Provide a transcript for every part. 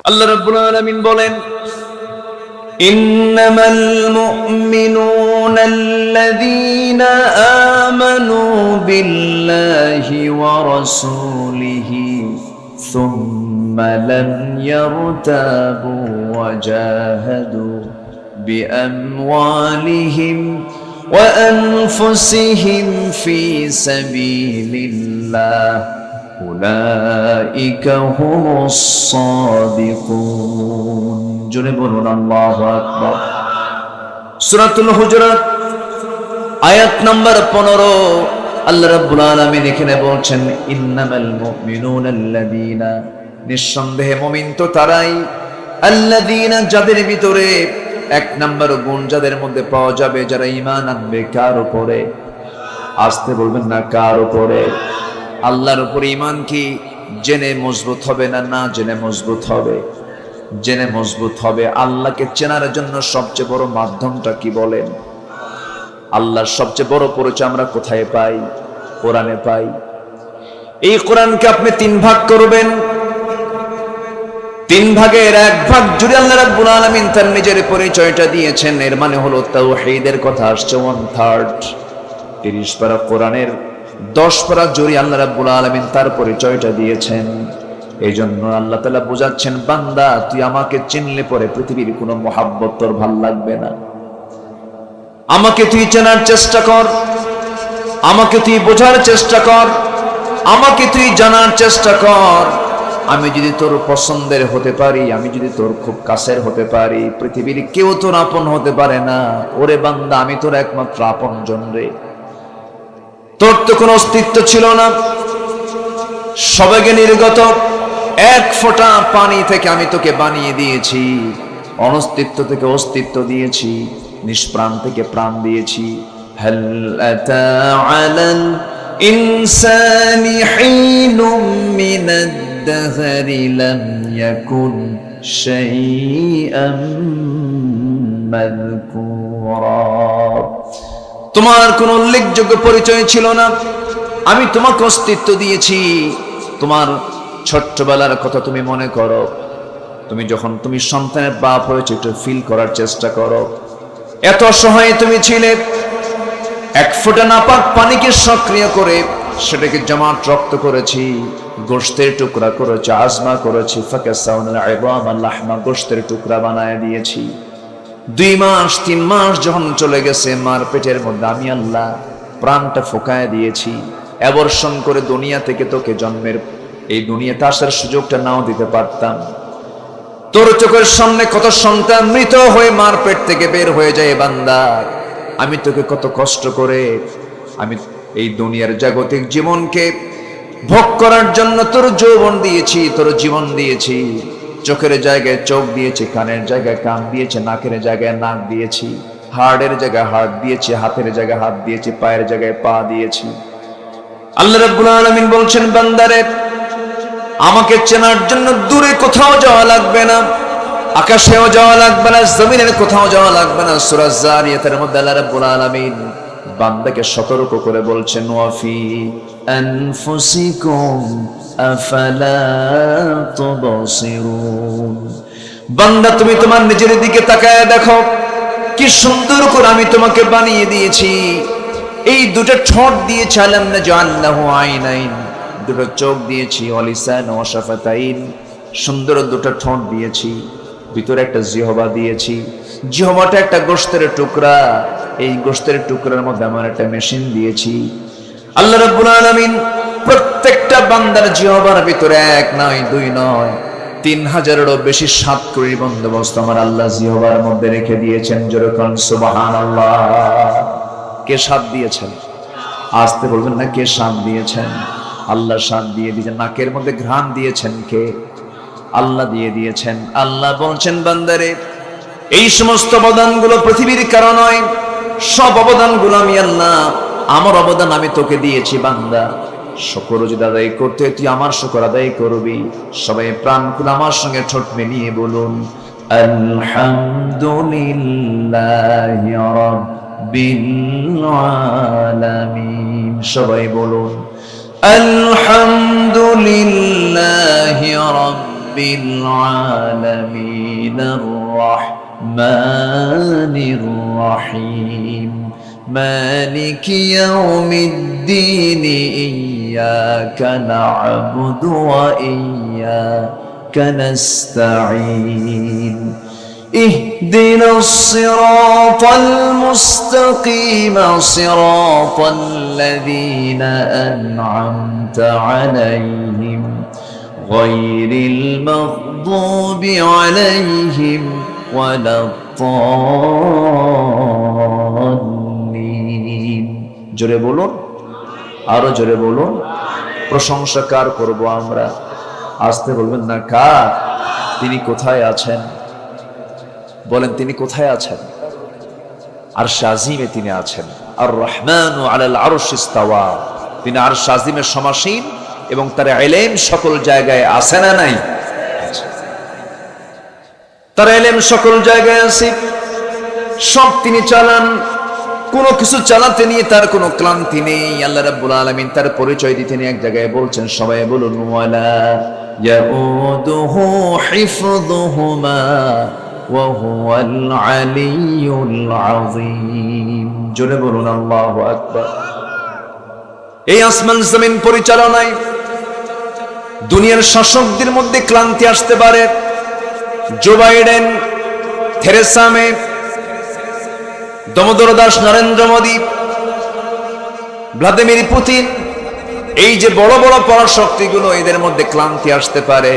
আল্লাহ রাব্বুল আলামিন বলেন, ইন্নামাল মুমিনুনা আল্লাযীনা আমানু বিল্লাহি ওয়া রাসূলিহি সুম্মা লাম ইয়ারতাবু ওয়া জাহাদু বিআমওয়ালিহিম ওয়া আনফুসিহিম ফি সাবিলিল্লাহ উলাইকা হুমুস সাদিকুন। জোরে বলুন আল্লাহু আকবার। সূরাতুল হুজুরাত আয়াত নাম্বার 15। আল্লাহ রাব্বুল আলামিন এখানে বলছেন, ইন্নামাল মুমিনুনা আল্লাযীনা, নিঃসন্দেহে মুমিন তো তারাই, আল্লাযীনা, যাদের ভিতরে এক নাম্বার গুণ যাদের মধ্যে পাওয়া যাবে, যারা ঈমান আনবে। কার উপরে? আসতে বলবেন না, কার উপরে? আল্লাহর উপরে। ঈমান কি জেনে মজবুত হবে না জেনে মজবুত হবে? জেনে মজবুত হবে। আল্লাহকে চেনার জন্য সবচেয়ে বড় মাধ্যমটা কি বলেন? আল্লাহর সবচেয়ে বড় পরিচয় আমরা কোথায় পাই? কোরআনে পাই। এই কোরআনকে আপনি 3 ভাগ করবেন। 3 ভাগের 1 ভাগ জুড়ে আল্লাহ রাব্বুল আলামিন তার নিজের পরিচয়টা দিয়েছেন। এর মানে হলো তাওহীদের কথা আসছে 1/3। 30 পারা কোরআনের 10 পারা জুড়ে আল্লাহ রাব্বুল আলামিন তার পরিচয়টা দিয়েছেন। এই জন্য আল্লাহ তাআলা বোঝাচ্ছেন, বান্দা তুই আমাকে চিনলে পরে পৃথিবীর কোনো মহাব্বত তোর ভাল লাগবে না। আমাকে তুই চেনার চেষ্টা কর, আমাকে তুই বোঝার চেষ্টা কর, আমাকে তুই জানার চেষ্টা কর। আমি যদি তোর পছন্দের হতে পারি, আমি যদি তোর খুব কাছের হতে পারি, পৃথিবীর কেউ তোর আপন হতে পারে না। ওরে বান্দা, আমি তোর একমাত্র আপনজন রে। তোর তো কোনো অস্তিত্ব ছিল না, সবেগে নির্গত। 1 ফোঁটা পানি থেকে আমি তোকে বানিয়ে দিয়েছি, অনস্তিত্ব থেকে অস্তিত্ব দিয়েছি, নিষ্প্রাণ থেকে প্রাণ দিয়েছি। হাল আতা আলাল ইনসানি হিনুম মিনাদ দাহরি লাম ইয়াকুন শাইআম মাযকুরা। তোমার কোন উল্লেখযোগ্য পরিচয় ছিল না, আমি তোমাকে অস্তিত্ব দিয়েছি। তোমার ছোট্টবেলার কথা তুমি মনে করো। তুমি যখন তুমি সন্তানের বাপ হয়েছে, একটু ফিল করার চেষ্টা করো। এত অসহায় তুমি ছিলে। 1 ফোঁটা নাপাক পানিকে সক্রিয় করে সেটাকে জমাট রক্ত করেছি, গোশতের টুকরা করেছি, আজমা করেছি, ফাকাসাউনাল ইযামা লাহমা, গোশতের টুকরা বানায় দিয়েছি। 2 মাস 3 মাস যখন চলে গেছে, মার পেটের মধ্যে আমি আল্লাহ প্রাণটা ফোকায় দিয়েছি। অ্যাবর্শন করে দুনিয়া থেকে তোকে জন্মের এই দুনিয়াতে আসার সুযোগটা নাও দিতে পারতাম। তোর চোখের সামনে কত সন্তান মৃত হয়ে মার পেট থেকে বের হয়ে যায়। বান্দা, আমি তোকে কত কষ্ট করে আমি এই দুনিয়ার জাগতিক জীবনকে ভোগ করার জন্য তোর যৌবন দিয়েছি, তোর জীবন দিয়েছি। চোখের জায়গায় চোখ দিয়েছি, কানের জায়গায় কান দিয়েছি, নাকের জায়গায় নাক দিয়েছি, হাড়ের জায়গায় হাড় দিয়েছি, হাতের জায়গায় হাত দিয়েছি, পায়ের জায়গায় পা দিয়েছি। আল্লাহ রাব্বুল আলামিন বলছেন, বান্দারে আমাকে চেনার জন্য দূরে কোথাও যাওয়া লাগবে না, আকাশেও যাওয়া লাগবে না, জমিনের কোথাও যাওয়া লাগবে না। সূরা যারিয়াতের মধ্যে আল্লাহ রাব্বুল আলামিন বান্দাকে সতর্ক করে বলছেন, ওয়াফি আনফুসিকুম আফালা তুবসিরুন। বান্দা, তুমি তোমার নিজের দিকে তাকায় দেখো, কি সুন্দর করে আমি তোমাকে বানিয়ে দিয়েছি। এই 2টা ঠোঁট দিয়েছি, আলাম নাজআল্লাহু আইনাইন, 2টা চোখ দিয়েছি, ওয়ালিসান ওয়া শাফাতাইন, সুন্দর 2টা ঠোঁট দিয়েছি, ভিতরে একটা জিহবা দিয়েছি। জিহবাটা একটা গোশতের টুকরা, এই গোশতের টুকরার মধ্যে আমার একটা মেশিন দিয়েছি। আল্লাহ রাব্বুল আলামিন প্রত্যেকটা বান্দার জিহবার ভিতরে 1 নয় 2 নয় 3000-এরও বেশি সাতকড়ির বন্দোবস্ত আমার আল্লাহ জিহবার মধ্যে রেখে দিয়েছেন। যেরকম সুবহানাল্লাহ। কে সাত দিয়েছেন? আসতে বলবেন না, কে সাত দিয়েছেন? আল্লাহ সাত দিয়ে দিয়েছেন। নাকের মধ্যে ঘ্রাণ দিয়েছেন কে? আল্লাহ দিয়ে দিয়েছেন। আল্লাহ বলছেন, বান্দারে এই সমস্ত অবদানগুলো পৃথিবীর কারণ নয়, সব অবদানগুলো আমি আল্লাহ, আমার অবদান আমি তোকে দিয়েছি। বান্দা, শুকর যদি আদায় করতে তুই আমার শুকর আদায় করবি। সবাই প্রাণ খুলে আমার সঙ্গে ঠোঁট মিলিয়ে বলুন, আলহামদুলিল্লাহি রাব্বিল আলামিন। সবাই বলুন, আলহামদুলিল্লাহি রাব্বিল রাব্বিল আলামিনির রাহমানির রহিম মালিকি ইয়াউমিদ্দিন ইয়্যাকা না'বুদু ওয়া ইয়্যাকা নাস্তাঈন اهدنا الصراط المستقيم صراط الذين أنعمت عليهم غير المغضوب عليهم ولا الضالين জোরে বলুন আরো জোরে বলুন প্রশংসা কার করব আমরা আস্তে বলবেন না কার তিনি কোথায় আছেন বলেন তিনি কোথায় আছেন আরশ আজিমে তিনি আছেন আর রহমানু আলাল আরশ ইস্তাওয়া তিনি আরশ আজিমের সমাসীন এবং তার ইলম সকল জায়গায় আছে না নাই তার ইলম সকল জায়গায় আছে সব তিনি চালান কোনো কিছু চালাতে নিয়ে তার কোনো ক্লান্তি নেই আল্লাহ রাব্বুল আলামিন তার পরিচয় দিতে নিয়ে এক জায়গায় বলছেন সবাই বলুন ওয়ালা ইয়াউদুহু হিফযুহুমা وهو العلي العظيم জোরে বলুন আল্লাহু আকবার এই আসমান জমিন পরিচালনায় দুনিয়ার শাসকদের মধ্যে ক্লান্তি আসতে পারে Joe Biden Theresa May Damodar Das Narendra Modi Vladimir Putin এই যে বড় বড় পরাশক্তিগুলো এদের মধ্যে ক্লান্তি আসতে পারে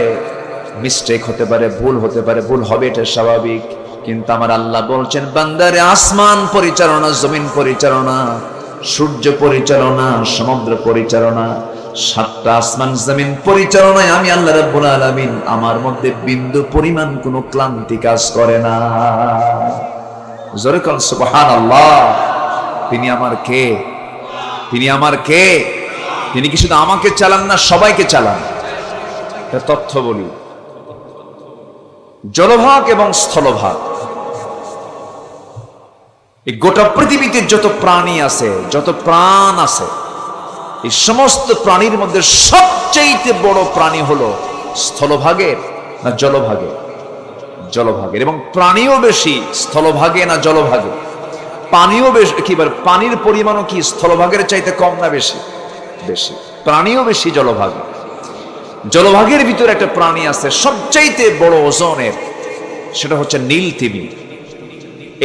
মিস্টেক হতে পারে ভুল হতে পারে ভুল হবে এটা স্বাভাবিক কিন্তু আমার আল্লাহ বলছেন বান্দারে আসমান পরিচালনা জমিন পরিচালনা সূর্য পরিচালনা সমুদ্র পরিচালনা সাতটা আসমান জমিন পরিচালনায় আমি আল্লাহ রাব্বুল আলামিন আমার মধ্যে বিন্দু পরিমাণ কোনো ক্লান্তি কাজ করে না জোরে কোন সুবহানাল্লাহ তিনি আমার কে তিনি আমার কে তিনি কি শুধু আমাকে চালান না সবাইকে চালান এটা তথ্য বলি জলভাগ এবং স্থলভাগ এই গোটা পৃথিবীতে যত প্রাণী আছে যত প্রাণ আছে এই সমস্ত প্রাণীর মধ্যে সবচেয়ে বড় প্রাণী হলো স্থলভাগের না জলভাগের জলভাগের এবং প্রাণীও বেশি স্থলভাগে না জলভাগে পানিও বেশি কিবার পানির পরিমাণও কি স্থলভাগের চাইতে কম না বেশি বেশি প্রাণীও বেশি জলভাগে জলভাগের ভিতরে একটা প্রাণী আছে সবচাইতে বড় ওজনের সেটা হচ্ছে নীল তিমি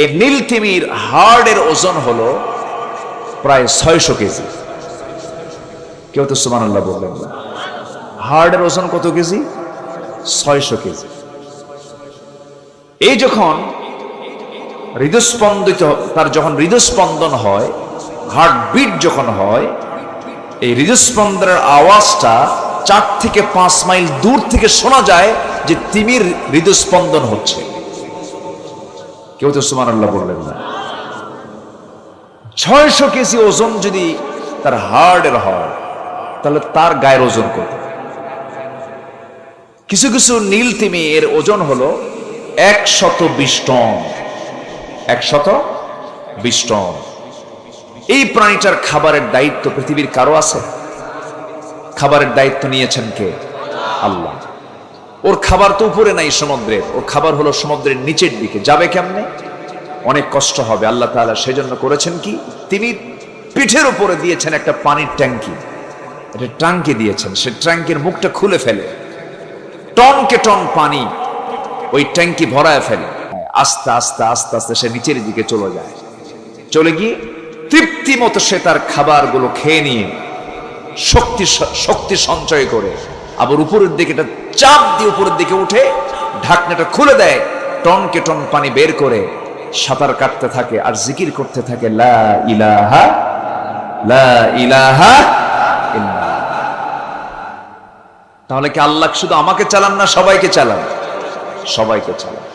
এই নীল তিমির হাড়ের ওজন হলো প্রায় 600 কেজি কেউ তো সুবহানাল্লাহ বললেন না হাড়ের ওজন কত কেজি 600 কেজি এই যখন হৃদস্পন্দিত তার যখন হৃদস্পন্দন হয় হার্ট বিট যখন হয় এই হৃদস্পন্দনের আওয়াজটা 4 থেকে 5 মাইল দূর থেকে শোনা যায় যে তিমির হৃদস্পন্দন হচ্ছে কেউ তো সুবহানাল্লাহ বললেন না 600 কেজি ওজন যদি তার হার্টের হয় তাহলে তার গায়ের ওজন কত কিছু কিছু নীল তিমি এর ওজন হলো 120 টন 120 টন এই প্রাণীটার খাবারের দায়িত্ব পৃথিবীর কারো আছে খাবারের দায়িত্ব নিয়েছেন কে আল্লাহ ওর খাবার তো উপরে নাই সমুদ্রের ওর খাবার হলো সমুদ্রের নিচের দিকে যাবে কেমনে অনেক কষ্ট হবে আল্লাহ তাআলা সেজন্য করেছেন কি তিনি পিঠের উপরে দিয়েছেন একটা পানির ট্যাঙ্কি একটা ট্যাঙ্কি দিয়েছেন সেই ট্যাঙ্কির মুখটা খুলে ফেলে টনকে টন পানি ওই ট্যাঙ্কি ভরায় ফেলে আস্তে আস্তে আস্তে আস্তে সে নিচের দিকে চলে যায় চলে গিয়ে তৃপ্তি মতো সে তার খাবারগুলো খেয়ে নিয়ে শক্তি সঞ্চয় করে আবার উপরের দিকে একটা চাপ দিয়ে উপরের দিকে উঠে ঢাকনাটা খুলে দেয় টনকে টন পানি বের করে সাঁতার কাটতে থাকে আর জিকির করতে থাকে লা ইলাহা ইল্লাল্লাহ তাহলে কি আল্লাহ শুধু আমাকে চালান না সবাইকে চালান সবাইকে চালান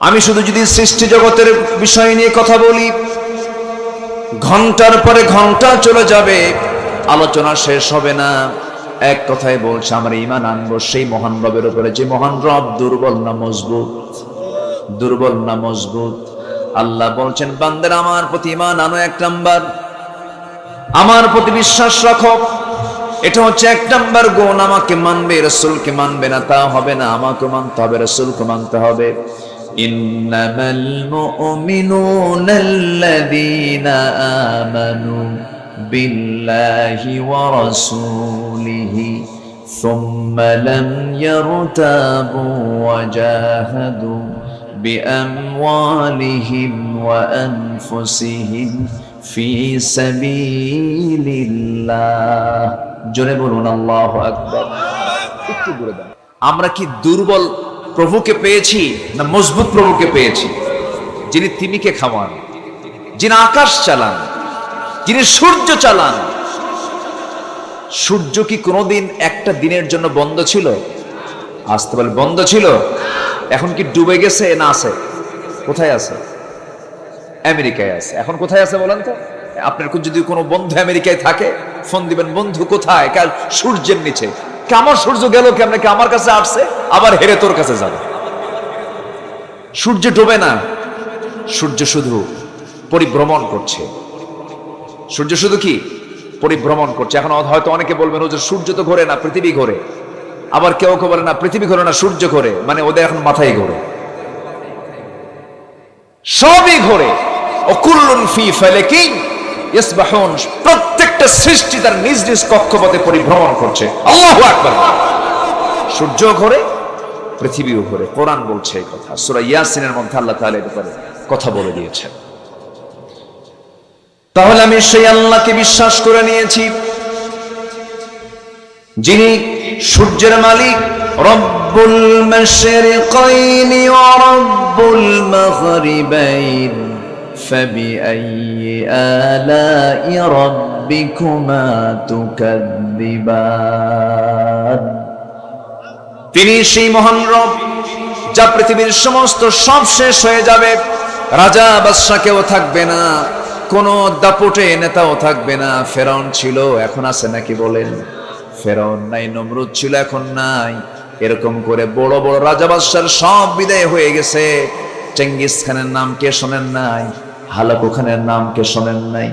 আমি শুধু যদি সৃষ্টি জগতের বিষয় নিয়ে কথা বলি ঘন্টার পরে ঘন্টা চলে যাবে আলোচনা শেষ হবে না এক কথায় বলছে আমরা ঈমান আনবো সেই মহান রবের উপরে যে মহান রব দুর্বল না মজবুত আল্লাহ বলছেন বান্দারা আমার প্রতি ঈমান আনো এক নাম্বার আমার প্রতি বিশ্বাস রাখো এটা হচ্ছে এক নাম্বার গুণ। আমাকে মানবে, রাসূলকে মানবে না, তা হবে না। আমাকে মানতে হবে, রাসূলকে মানতে হবে। ইন্নামাল মুমিনুনা আল্লাযীনা আমানু বিল্লাহি ওয়া রাসূলিহি সুম্মা লাম ইয়ারতাবু ওয়া জাহাদু বিআমওয়ালিহিম ওয়া আনফুসিহিম ফি সাবিলিল্লাহ। জোরে বলুন আল্লাহু আকবার। একটু দূরে দাঁড়ান। আমরা কি দুর্বল প্রভুকে পেয়েছি না মজবুত প্রভুকে পেয়েছি? যিনি তিমিকে খাওয়ান, যিনি আকাশ চালান, যিনি সূর্য চালান। সূর্য কি কোনোদিন একটা দিনের জন্য বন্ধ ছিল? আসতে বলে বন্ধ ছিল। এখন কি ডুবে গেছে না আছে? কোথায় আছে? আমেরিকায় আছে। এখন কোথায় আছে বলেন তো? আপনার যদি কোনো বন্ধু আমেরিকায় থাকে, ফোন দিবেন, বন্ধু কোথায়? কাল সূর্যের নিচে। আমার সূর্য গেল কেমনে? কি আমার কাছে আসছে, আবার হেরে তোর কাছে যাবে। সূর্য ডোবে না, সূর্য শুধু পরিভ্রমণ করছে। সূর্য শুধু কি পরিভ্রমণ করছে। এখন হয়তো অনেকে বলবেন, ও যে সূর্য তো ঘোরে না, পৃথিবী ঘোরে। আবার কেউ কেউ বলে না, পৃথিবী ঘোরে না, সূর্য ঘোরে। মানে ওদের এখন মাথায় ঘোরে, সবই ঘোরে। অকুল্লুন ফি ফালাকিন ইয়াসবাহুন। প্রত্যেকটা সৃষ্টি তার নিজ নিজ কক্ষপথে পরিভ্রমণ করছে। আল্লাহু আকবার। সূর্য ঘোরে, পৃথিবীও ঘোরে। কোরআন বলছে এই কথা। সূরা ইয়াসিনের মধ্যে আল্লাহ তাআলা এর ব্যাপারে কথা বলে দিয়েছেন। তাহলে আমি সেই আল্লাহকে বিশ্বাস করে নিয়েছি, যিনি সূর্যের মালিক, রব্বুল মাশরিকাইনি ওয়া রব্বুল মাগরিবাইন ফাবিআইয়ি আলাই রাব্বিকুমা তুকাযযিবান। তিনি সেই মহান রব, যা পৃথিবীর সমস্ত সব শেষ হয়ে যাবে। রাজা বাদশা কেউ থাকবে না, কোন দাপটে নেতাও থাকবে না। ফেরাউন ছিল, এখন আছে নাকি বলেন? ফেরাউন নাই। নমরুদ ছিল, এখন নাই। এরকম করে বড় বড় রাজা বাদশার সব বিদায় হয়ে গেছে। চেঙ্গিস খানের নাম কে শোনেন নাই? হালাকু খানের নাম কে শোনেন নাই?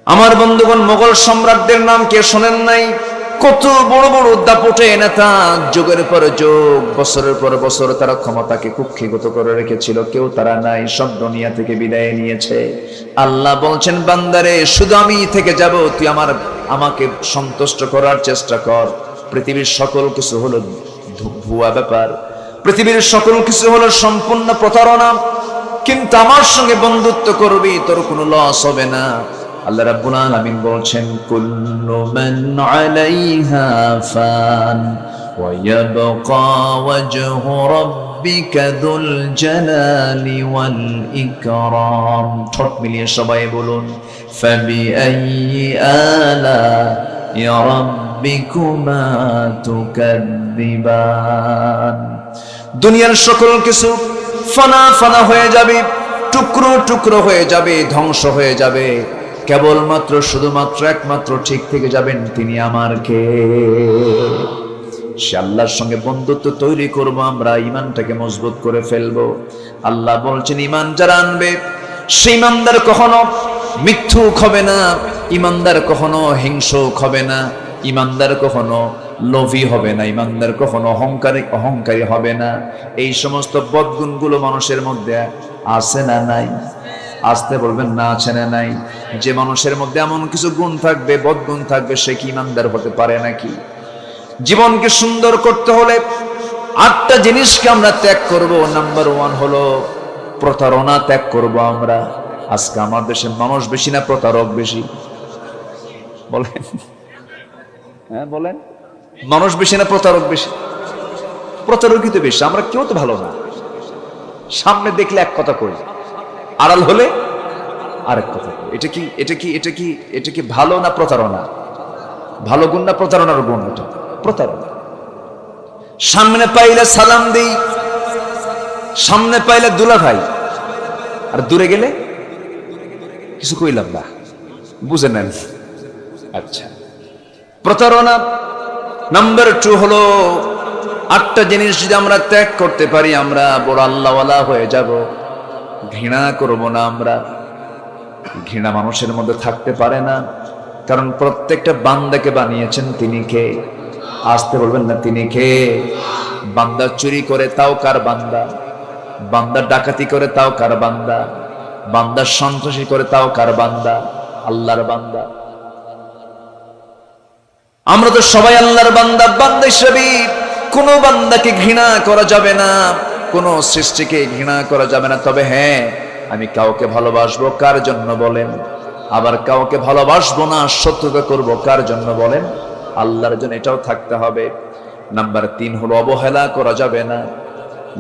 আমার বন্ধুগণ, মোগল সম্রাটদের নাম কে শোনেন নাই? কত বড় বড় দাপটে নেতা, যুগের পর যুগ, বছরের পর বছর তারা ক্ষমতাকে কুক্ষিগত করে রেখেছিল। কেউ তারা নাই, সব দুনিয়া থেকে বিদায় নিয়েছে। আল্লাহ বলছেন, বান্দারে শুধু আমি থেকে যাব, তুই আমাকে সন্তুষ্ট করার চেষ্টা কর। পৃথিবীর সকল কিছু হলো ভুয়া ব্যাপার, পৃথিবীর সকল কিছু হলো সম্পূর্ণ প্রতারণা, কিন্তু আমার সঙ্গে বন্ধুত্ব করবি, তোর কোনো লস হবে না। আল্লাহ রাব্বুল আলামিন বলছেন, কুল্লু মান আলাইহা ফান ওয়া ইয়াবকা ওয়াজহু রাব্বিকা যুল জালালি ওয়াল ইকরাম। ঠোঁট মিলিয়ে সবাই বলুন, ফাবিআইয়ি আলাই রাব্বিকুমা তুকাযযিবান। দুনিয়ার সকল কিছু ফানা ফানা হয়ে যাবে, টুকরো টুকরো হয়ে যাবে, ধ্বংস হয়ে যাবে। কেবলমাত্র শুধুমাত্র একমাত্র ঠিক থেকে যাবেন তিনি আমার কে। সে আল্লাহর সঙ্গে বন্ধুত্ব তৈরি করব, আমরা ইমানটাকে মজবুত করে ফেলবো। আল্লাহ বলছেন, ইমান যারা আনবে, সেই ইমানদার কখনো মিথ্যুক হবে না, ইমানদার কখনো হিংসুক হবে না, ইমানদার কখনো লোভী হবে না, ইমানদার কখনো অহংকারী হবে না। এই সমস্ত বদগুণগুলো মানুষের মধ্যে আছে না নাই? আসতে বলবেন না, আছে না নাই? যে মানুষের মধ্যে এমন কিছু গুণ থাকবে, বদগুণ থাকবে, সে কি ইমানদার হতে পারে নাকি? জীবনকে সুন্দর করতে হলে 8টা জিনিসকে আমরা ত্যাগ করব। নাম্বার 1 হলো প্রতারণা ত্যাগ করব আমরা। আজকে আমার দেশে মানুষ বেশি না প্রতারক বেশি? বলেন, হ্যাঁ বলেন, মানুষ বেশি না প্রতারক বেশি? প্রতারকই তো বেশি। আমরা কেউ তো ভালো না। সামনে দেখলে এক কথা কই, আড়াল হলে আরেক কথা। এটা কি ভালো না প্রতারণা? ভালো গুণ না প্রতারণার গুণ? এটা প্রতারণা। সামনে পাইলে সালাম দেই, সামনে পাইলে দুলা ভাই, আর দূরে গেলে কিছু কইলাম না, বুঝে নেন। আচ্ছা, প্রতারণা। নাম্বার 2 হলো 8টা জিনিস যদি আমরা ত্যাগ করতে পারি, আমরা বড় আল্লাহওয়ালা হয়ে যাব। ঘৃণা করব না আমরা। ঘৃণা মানুষের মধ্যে থাকতে পারে না। কারণ প্রত্যেকটা বান্দাকে বানিয়েছেন তিনি কে? আসতে বলবেন না, তিনি কে? বান্দা চুরি করে তাও কার বান্দা, বান্দা ডাকাতি করে তাও কার বান্দা, বান্দা সন্ত্রাসী করে তাও কার বান্দা? আল্লাহর বান্দা। আমরা তো সবাই আল্লাহর বান্দা। বান্দা হিসেবে কোনো বান্দাকে ঘৃণা করা যাবে না, কোনো সৃষ্টিকে ঘৃণা করা যাবে না। তবে হ্যাঁ, আমি কাউকে ভালোবাসবো কার জন্য বলেন? আবার কাউকে ভালোবাসবো না, শত্রুতা করব কার জন্য বলেন? আল্লাহর জন্য। এটাও থাকতে হবে। নাম্বার 3 হলো অবহেলা করা যাবে না।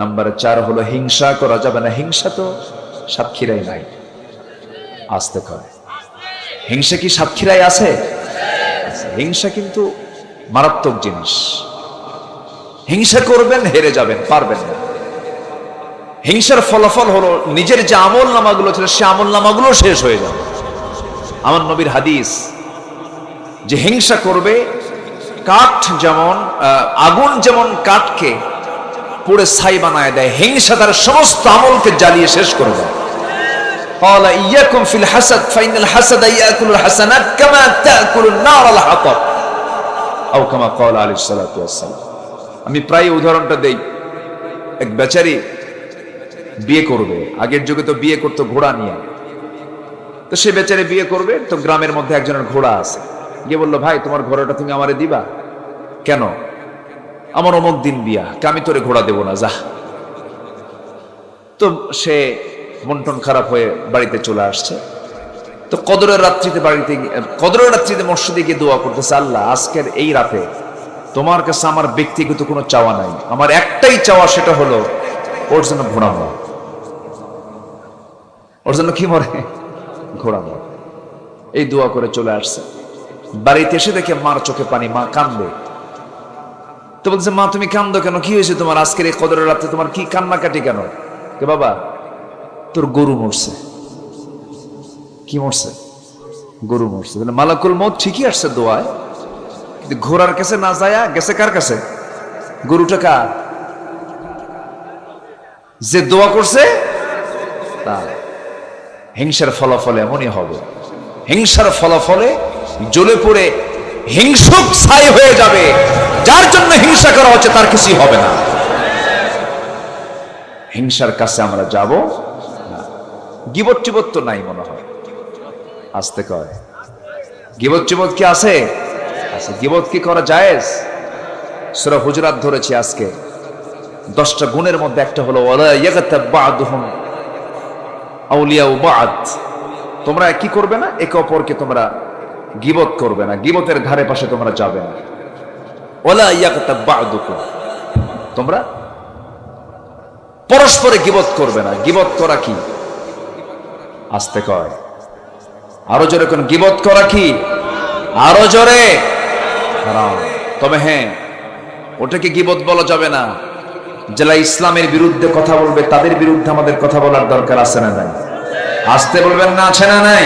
নাম্বার 4 হলো হিংসা করা যাবে না। হিংসা তো সাতক্ষীরাই নাই। আসতে করে হিংসা কি সাতক্ষীরাই আছে? হিংসা কিন্তু মারাত্মক জিনিস। হিংসা করবেন, হেরে যাবেন, পারবেন না। হিংসার ফলাফল হলো নিজের যে আমল নামাগুলো ছিল সে আমল নামাগুলো শেষ হয়ে যাবে। আমার নবীর হাদিস, যে হিংসা করবে, কাঠ যেমন আগুন যেমন কাঠকে পুড়ে ছাই বানায় দেয়, হিংসা তার সমস্ত আমলকে জ্বালিয়ে শেষ করে দেয়। قال إياكم في الحسد فإن الحسد يأكل الحسنات كما تأكل النار الحطب أو كما قال عليه الصلاة والسلام। আমি প্রায় উদাহরণটা দেই। এক বেচারি বিয়ে করবে, আগের যুগে তো বিয়ে করতো ঘোড়া নিয়ে। তো সে বেচারি বিয়ে করবে, তো গ্রামের মধ্যে একজনের ঘোড়া আছে। গিয়ে বললো, ভাই তোমার ঘোড়াটা তুমি আমারে দিবা? কেন? আমার অমুক দিন বিয়া, আমি তোরে ঘোড়া দেবো না, যা। তো সে মন টন খারাপ হয়ে বাড়িতে চলে আসছে। তো কদরের রাত্রিতে মসজিদে গিয়ে দোয়া করতেছে, আল্লাহ আজকের এই রাতে তোমার কাছে আমার ব্যক্তিগত কোনো চাওয়া নাই, আমার একটাই চাওয়া, সেটা হলো ওর জন্য ঘোড়া মর। ওর জন্য কি মরে? ঘোড়া মর। এই দোয়া করে চলে আসছে। বাড়িতে এসে দেখে মার চোখে পানি, মা কান্দে। তো বলছে, মা তুমি কান্দো কেন? কি হয়েছে তোমার? আজকের এই কদরের রাতে তোমার কি কান্নাকাটি কেন? কে বাবা, তোর গরু মরছে। কি মরছে? গরু মরছে। মালাকুল মউত ঠিকই আসছে দোয়ায়, কিন্তু ঘোড়ার কাছে না যায়, গেছে কার কাছে? গরুটা কার? যে দোয়া করছে তার। হিংসার ফলাফলে এমনই হবে। হিংসার ফলাফলে জ্বলে পড়ে হিংসুক ছাই হয়ে যাবে। যার জন্য হিংসা করা হচ্ছে তার কিছুই হবে না। হিংসার কাছে আমরা যাব না। গীবত টিবত তো নাই মনে হয়। আসতে কয়, গীবত টিবত কি আছে? আছে। গীবত কি করা জায়েজ? সূরা হুজুরাত ধরেছি আজকে। 10টা গুণের মধ্যে একটা হলো ওয়ালা ইয়াগতাব বা'দুহুম আউলিয়া বা'দ। তোমরা কি করবে না? একে অপরকে তোমরা গীবত করবে না, গীবতের ধারে পাশে তোমরা যাবে না। ওয়ালা ইয়াগতাব বা'দুকুম, তোমরা পরস্পরে গীবত করবে না। গীবত করা কি? আসতে কয়, আরো জোরে কোন? গীবত করা কি? আরো জোরে। হারাম। তবে হ্যাঁ, ওটাকে গীবত বলা যাবে না। যারা ইসলামের বিরুদ্ধে কথা বলবে তাদের বিরুদ্ধে আমাদের কথা বলার দরকার আছে না নাই? আসতে বলবেন না, আছে না নাই?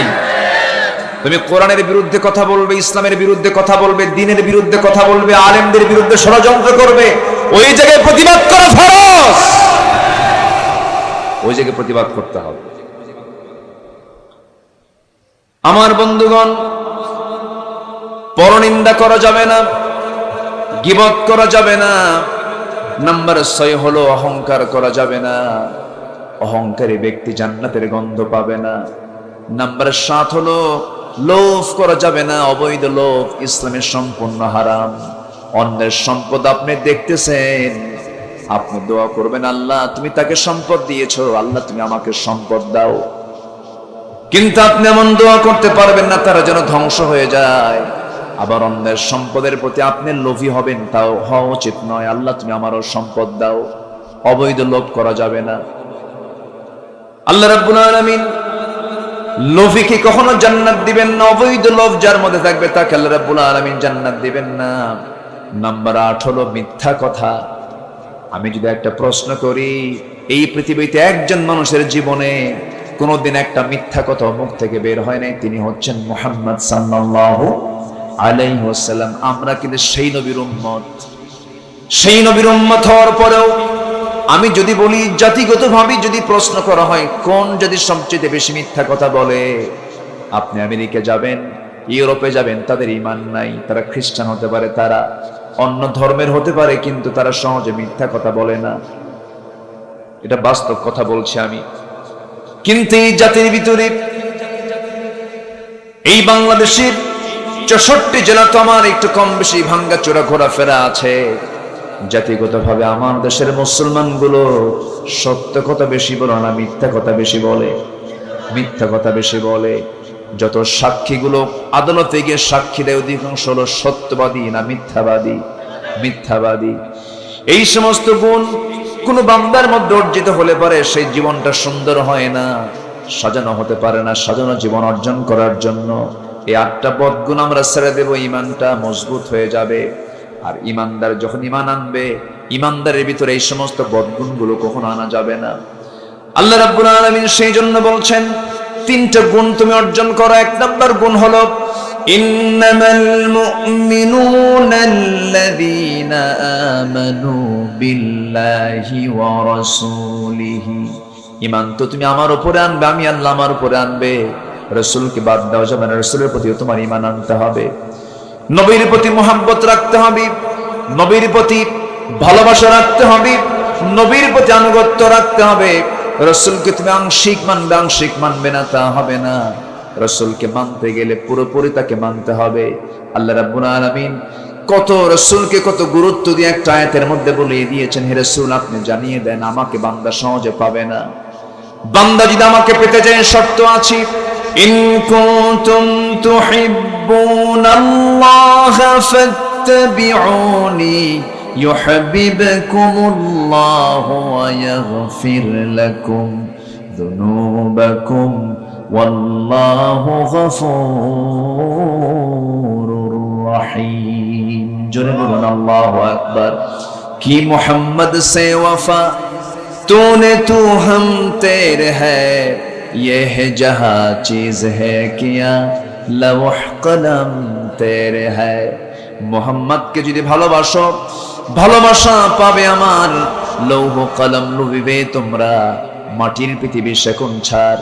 তুমি কোরআনের বিরুদ্ধে কথা বলবে, ইসলামের বিরুদ্ধে কথা বলবে, দ্বীনের বিরুদ্ধে কথা বলবে, আলেমদের বিরুদ্ধে ষড়যন্ত্র করবে, ওই জায়গায় প্রতিবাদ করা ফরজ। ওই জায়গায় প্রতিবাদ করতে হবে। আমার বন্ধুগণ, পরনিন্দা করা যাবে না, গীবত করা যাবে না। নাম্বার 6 হলো অহংকার করা যাবে না। অহংকারী ব্যক্তি জান্নাতের গন্ধ পাবে না। নাম্বার 7 হলো লোভ করা যাবে না। অবৈধ লোভ ইসলামের সম্পূর্ণ হারাম। অন্যের সম্পদ আপনি দেখতেছেন, আপনি দোয়া করবেন, আল্লাহ তুমি তাকে সম্পদ দিয়েছো, আল্লাহ তুমি আমাকে সম্পদ দাও। কিন্তু আপনি এমন দোয়া করতে পারবেন না তারা যেন ধ্বংস হয়ে যায়। আবার অন্যের সম্পদের প্রতি আপনি লোভী হবেন, তাও হওয়া উচিত নয়। আল্লাহ তুমি আমারও সম্পদ দাও। অবৈধ লোভ করা যাবে না। আল্লাহ রাব্বুল আলামিন লোভীকে কখনো জান্নাত দিবেন না। অবৈধ লোভ যার মধ্যে থাকবে তাকে আল্লাহ রাব্বুল আলামিন জান্নাত দিবেন না। নাম্বার 8 হলো মিথ্যা কথা। আমি যদি একটা প্রশ্ন করি, এই পৃথিবীতে একজন মানুষের জীবনে কোনদিন একটা মিথ্যা কথা মুখ থেকে বের হয় নাই, তিনি হচ্ছেন মুহাম্মদ সাল্লাল্লাহু আলাইহি ওয়াসাল্লাম। আমরা কিন্তু সেই নবীর উম্মত। সেই নবীর উম্মত হওয়ার পরেও আমি যদি বলি, জাতিগতভাবে যদি প্রশ্ন করা হয় কোন জাতি সবচেয়ে বেশি মিথ্যা কথা বলে, আপনি আমেরিকা যাবেন, ইউরোপে যাবেন, তাদের ঈমান নাই, তারা খ্রিস্টান হতে পারে, তারা অন্য ধর্মের হতে পারে, কিন্তু তারা সহজে মিথ্যা কথা বলে না। এটা বাস্তব কথা বলছি আমি। কিন্তু এই জাতির ভিতরে, এই বাংলাদেশের 64 জেলা তো আমার একটু কম বেশি ভাঙ্গাচোরা ঘোরাফেরা আছে। জাতিগতভাবে আমার দেশের মুসলমানগুলো সত্য কথা বেশি বলে না, মিথ্যা কথা বেশি বলে। মিথ্যা কথা বেশি বলে। যত সাক্ষীগুলো আদালতে গিয়ে সাক্ষী দেয়, অধিকাংশ হলো সত্যবাদী না মিথ্যাবাদী। মিথ্যাবাদী। এই সমস্ত গুণ কোন বান্দার মধ্যে অর্জিত হলে পারে সেই জীবনটা সুন্দর হয় না, সাজানো হতে পারে না। সাজানো জীবন অর্জন করার জন্য এই 8টা বদগুণ আমরা ছেড়ে দেব, ইমানটা মজবুত হয়ে যাবে। আর ইমানদার যখন ইমান আনবে, ইমানদারের ভিতরে এই সমস্ত বদগুণগুলো কখনো আনা যাবে না। আল্লাহ রাব্বুল আলামিন সেই জন্য বলছেন 3টা গুণ তুমি অর্জন করো। 1 নাম্বার গুণ হলো ইন্নামাল মুমিনুনা আল্লাযীনা আমানু বিল্লাহি ওয়া রাসূলিহি। ঈমান তো তুমি আমার উপরে আনবে, আমি আল্লাহ আমার উপরে আনবে। রাসূলকে বাদ দাও যাবে না, রাসূলের প্রতি তোমার ঈমান আনতে হবে। নবীর প্রতি মুহাব্বত রাখতে হবে, নবীর প্রতি ভালোবাসা রাখতে হবে, নবীর প্রতি আনুগত্য রাখতে হবে। রাসূলকে তুমি আংশিক মানবে, আংশিক মানবে না তা হবে না। রাসূলকে মানতে গেলে পুরোপুরি তাকে মানতে হবে। আল্লাহ রাব্বুল আলামিন কত রাসূলকে কত গুরুত্ব দিয়ে একটা আয়াতের মধ্যে বলে দিয়েছেন, হে রাসূল আপনি জানিয়ে দেন আমাকে বান্দা সহজে পাবে না। বান্দা যদি আমাকে পেতে চায় শর্ত আছে, ইন কুনতুম তুহিব্বুনাল্লাহ ফাত্তাবিউনি ইউহিব্বুকুমুল্লাহু ওয়া ইয়াগফির লাকুম যুনুবাকুম ওয়াল্লাহু গফুরুর রহিম। জোরে বলুন আল্লাহু আকবার। কি মুহাম্মদ সে ওয়াফা तूने तू हम तेरे है, ये है जहाँ चीज है किया लौह कलम तेरे है। মোহাম্মদকে যদি ভালোবাসো, ভালোবাসা পাবে আমার। লৌহ কলম লুবিবে তোমরা, মাটির পৃথিবী সেকুন ছাড়।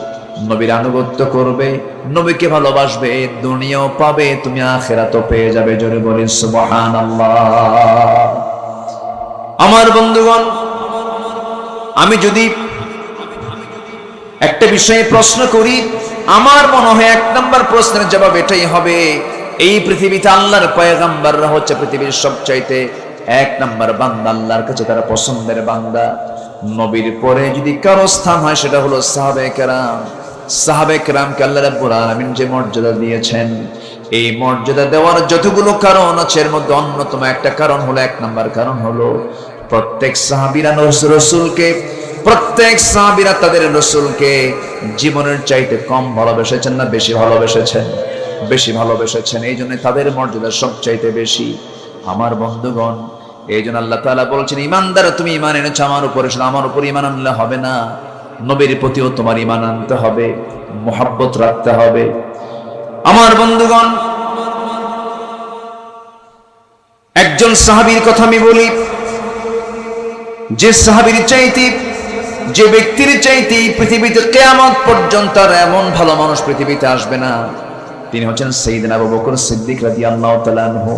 নবীর আনুগত্য করবে, নবীকে ভালোবাসবে, দুনিয়াও পাবে তুমি, আখিরাতও পেয়ে যাবে। জোরে বলি সুবহানাল্লাহ। আমার বন্ধুগণ, আমি যদি একটা বিষয়ে প্রশ্ন করি, আমার মনে হয় 1 নম্বর প্রশ্নের জবাব এটাই হবে, এই পৃথিবীতে আল্লাহর পয়গম্বররা হচ্ছে পৃথিবীর সবচাইতে 1 নম্বর বান্দা, আল্লাহর কাছে তারা পছন্দের বান্দা। নবীর পরে যদি কারো স্থান হয় সেটা হলো সাহাবায়ে কেরাম। সাহাবায়ে কেরামকে আল্লাহ রাব্বুল আলামিন যে মর্যাদা দিয়েছেন, এই মর্যাদা দেওয়ার যতগুলো কারণ আছে এর মধ্যে অন্যতম একটা কারণ হলো, 1 নম্বর কারণ হলো প্রত্যেক সাহাবীরা রাসূলকে, প্রত্যেক সাহাবীরা তাদের রাসূলকে জীবনের চাইতে কম ভালোবেসেছেন না বেশি ভালোবেসেছেন? বেশি ভালোবেসেছেন। এই জন্য তাদের মর্যাদা সবচাইতে বেশি। আমার বন্ধুগণ, এই জন্য আল্লাহ তাআলা বলছেন, ইমানদার তুমি ঈমান এনেছো আমার উপরে, শুধু আমার উপর ঈমান আনলে হবে না, নবীর প্রতিও তোমার ঈমান আনতে হবে, মুহাব্বত রাখতে হবে। আমার বন্ধুগণ, একজন সাহাবীর কথা আমি বলি, যে সাহাবীর চাইতে, যে ব্যক্তির চাইতে পৃথিবীতে কিয়ামত পর্যন্ত আর এমন ভালো মানুষ পৃথিবীতে আসবে না, তিনি হচ্ছেন সাইয়েদনা আবু বকর সিদ্দিক রাদিয়াল্লাহু তাআলা আনহু।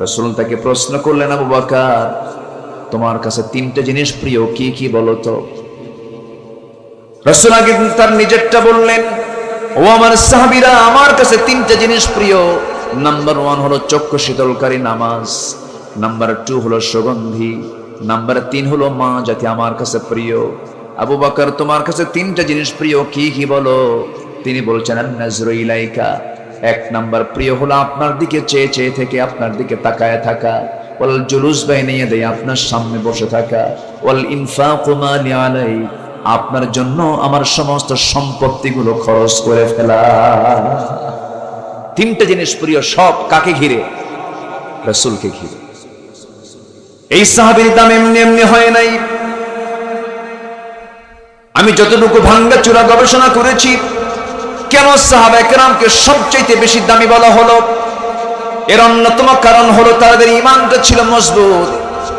রাসূল তাকে প্রশ্ন করলেন, আবু বকর তোমার কাছে 3টে জিনিস প্রিয়, কি কি বলো তো? রাসূল আগে তার নিজেরটা বললেন, ও আমার সাহাবীরা, আমার কাছে 3টে জিনিস প্রিয়। নাম্বার 1 হলো চক্ষু শীতলকারী নামাজ, নাম্বার 2 হলো সুগন্ধি, নাম্বার 3 হলো মা জাতি আমার কাছে প্রিয়। আবু বকর তোমার কাছে 3টে জিনিস প্রিয়, কি কি বলো? তিনি বলছেন, আন-নাজরু ইলাইকা, 1 নাম্বার প্রিয় হলো আপনার দিকে চেয়ে চেয়ে থেকে, আপনার দিকে তাকায় থাকা। ওয়াল জুলুস বাইনা ইয়াদাই, আপনার সামনে বসে থাকা। ওয়াল ইনফাকু মালি আলাই, আপনার জন্য আমার সমস্ত সম্পত্তিগুলো খরচ করে ফেলা। 3টে জিনিস প্রিয়, সব কাকে ঘিরে? রাসূলকে ঘিরে। এই সাহাবীর দাম এমনি এমনি হয় নাই। আমি যতটুকু ভাঙ্গাচোরা গবেষণা করেছি, কেন সাহাবায়ে কেরামকে সবচেয়ে বেশি দামি বলা হলো, এর অন্যতম কারণ হলো তাদের ঈমানটা ছিল মজবুত,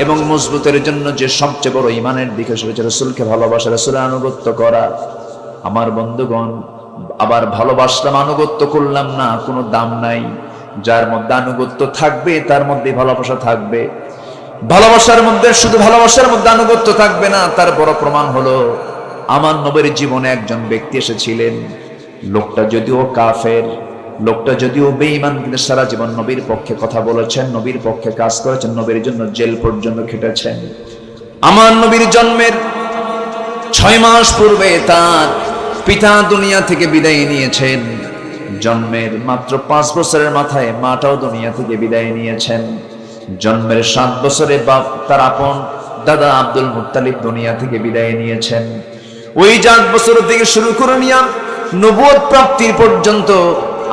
এবং মজবুতের জন্য যে সবচেয়ে বড় ঈমানের দিকে সেটা হচ্ছে রাসূলকে ভালোবাসা, রাসূলের আনুগত্য করা। আমার বন্ধুগণ, আবার ভালোবাসলাম, আনুগত্য করলাম না, কোনো দাম নাই। যার মধ্যে আনুগত্য থাকবে তার মধ্যে ভালোবাসা থাকবে। ভালোবাসার মধ্যে শুধু ভালোবাসার মধ্যে আনুগত্য থাকবে না, তার বড় প্রমাণ হলো আমার নবীর জীবনে একজন ব্যক্তি এসেছিলেন। লোকটা যদিও কাফের, লোকটা যদিও বেঈমান, কিন্তু সারা জীবন নবীর পক্ষে কথা বলেছেন, নবীর পক্ষে কাজ করেছেন, নবীর জন্য জেল পর্যন্ত খেটেছেন। আমার নবীর জন্মের 6 মাস পূর্বে তার পিতা দুনিয়া থেকে বিদায় নিয়েছেন। জন্মের মাত্র 5 বছরের মাথায় মাটাও দুনিয়া থেকে বিদায় নিয়েছেন। জন্মের 7 বছরে বাপ তার আপন দাদা আব্দুল মুত্তালিব দুনিয়া থেকে বিদায় নিয়েছেন। ওই 8 বছর থেকে শুরু করে নিয়ে নবুয়ত প্রাপ্তির পর্যন্ত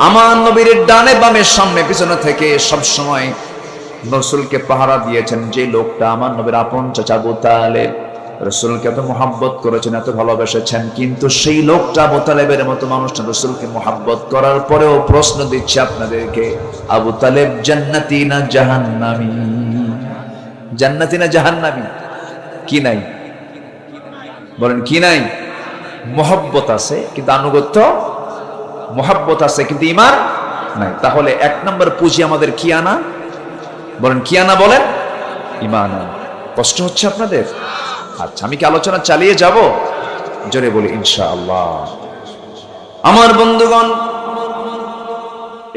আমার নবীর ডানে বামে সামনে পিছনে থেকে সব সময় রাসূলকে পাহারা দিয়েছেন যে লোকটা আমার নবীর আপন চাচা আবু তালেব। রাসূলকে এত মহব্বত করেছেন, এত ভালোবেসেছেন, কিন্তু সেই লোকটা আবু তালেবের মতো মানুষটা রাসূলকে মহব্বত করার পরেও প্রশ্ন দিচ্ছে আপনাদেরকে, আবু তালেব জান্নাতি না জাহান্নামী? জান্নাতি না জাহান্নামী? কি নাই বলেন, কি নাই? মহব্বত আছে কিন্তু আনুগত্য, মহব্বত আছে কিন্তু ঈমান নাই। তাহলে 1 নম্বর পুঁজি আমাদের কি আনা? বলেন কি আনা? বলেন ঈমান আনা। কষ্ট হচ্ছে আপনাদের? আচ্ছা, আমি কি আলোচনা চালিয়ে যাব? জোরে বলি ইনশাআল্লাহ। আমার বন্ধুগণ,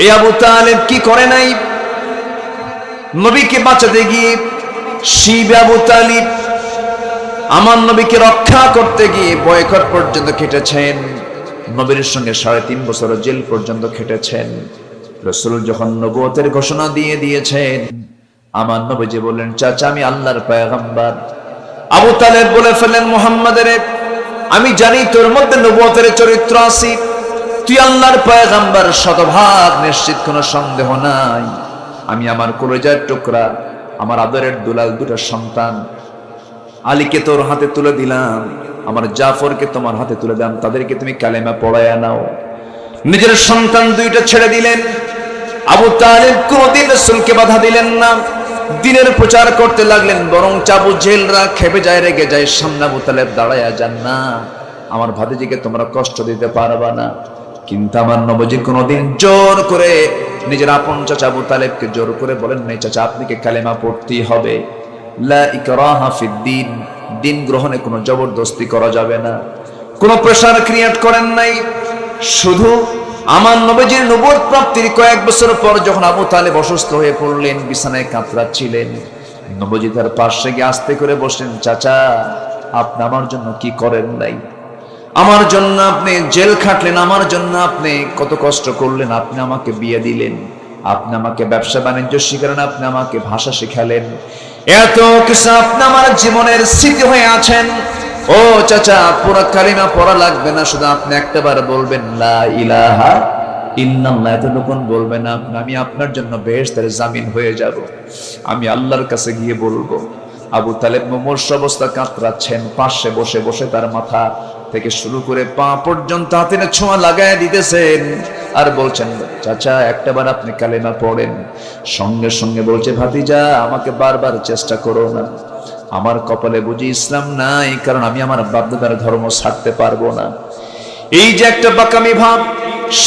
এই আবু তালেব কি করে নাই? নবীকে বাঁচাতে গিয়ে শিব আবু তালিব আমার নবীকে রক্ষা করতে গিয়ে বয়কট পর্যন্ত খেটেছেন। নবীর সঙ্গে 3.5 বছর জেল পর্যন্ত খেটেছেন। রাসূল যখন নবুয়তের ঘোষণা দিয়ে দিয়েছেন, আমার নবীজি বললেন, চাচা আমি আল্লাহর পয়গম্বর। আবু তালেব বলে ফেললেন, মুহাম্মাদের আমি জানি তোর মধ্যে নবুয়তের চরিত্র আছে, তুই আল্লাহর পয়গম্বর শতভাগ নিশ্চিত, কোনো সন্দেহ নাই। আমি আমার কলিজার টুকরা, আমার আদরের দুলাল 2টা সন্তান আলীকে তোর হাতে তুলে দিলাম, আমার জাফরকে তোমার হাতে তুলে দিলাম, তাদেরকে তুমি কালেমা পড়ায়া নাও। নিজের সন্তান 2টা ছেড়ে দিলেন। আবু তালেব কোনদিন রাসূলকে বাধা দিলেন না, দিনের প্রচার করতে লাগলেন, বরং চাবু জেলরা খেপে যায়, রেগে যায়। সামনে আবু তালেব দাঁড়ায়া যান, না আমার ভাতিজিকে তোমরা কষ্ট দিতে পারবা না। কিন্তু আমার নবীজি কোনদিন জোর করে নিজের আপন চাচা আবু তালেবকে জোর করে বলেন নাই, চাচা আপনাকে কালেমা পড়তেই হবে। লা ইকরাহা ফিদ্দিন, দিন গ্রহণে কোনো জবরদস্তি করা যাবে না, কোনো প্রেসার ক্রিয়েট করেন নাই। শুধু আমার নবীজির নবুয়ত প্রাপ্তির কয়েক বছর পর যখন আবু তালেব অসুস্থ হয়ে পড়লেন, বিছানায় কাতরাচ্ছিলেন, নবীজি তার পাশে গিয়ে আস্তে করে বসলেন, চাচা আপনি আমার জন্য কি করেন নাই? আমার জন্য আপনি জেল খাটলেন, আমার জন্য আপনি কত কষ্ট করলেন, আপনি আমাকে বিয়ে দিলেন, আপনি আমাকে ব্যবসা বাণিজ্য শিখালেন, আপনি আমাকে ভাষা শিখালেন, এত কিছু আপনি আমার জীবনের স্মৃতি হয়ে আছেন। ও চাচা, পুরো কালিমা পড়া লাগবে না, শুধু আপনি একটাবার বলবেন লা ইলাহা ইল্লাল্লাহ, এতটুকুন বলবেন আপনি, আমি আপনার জন্য বেহেশতের জামিন হয়ে যাব। আমি আল্লাহর কাছে গিয়ে বলবো। আবু তালেব মুমূর্ষ অবস্থা কাতরাচ্ছেন, পাশে বসে বসে তার মাথা থেকে শুরু করে পা পর্যন্ত হাতের ছোঁয়া লাগায় দিতেছেন আর বলছেন, চাচা একটাবার আপনি কালেমা পড়েন। সঙ্গে সঙ্গে বলছে, ভাতিজা আমাকে বারবার চেষ্টা করো না, আমার কপালে বুঝি ইসলাম নাই, কারণ আমি আমার বাপদাদার ধর্ম ছাড়তে পারবো না। এই যে একটা বাকামি ভাব,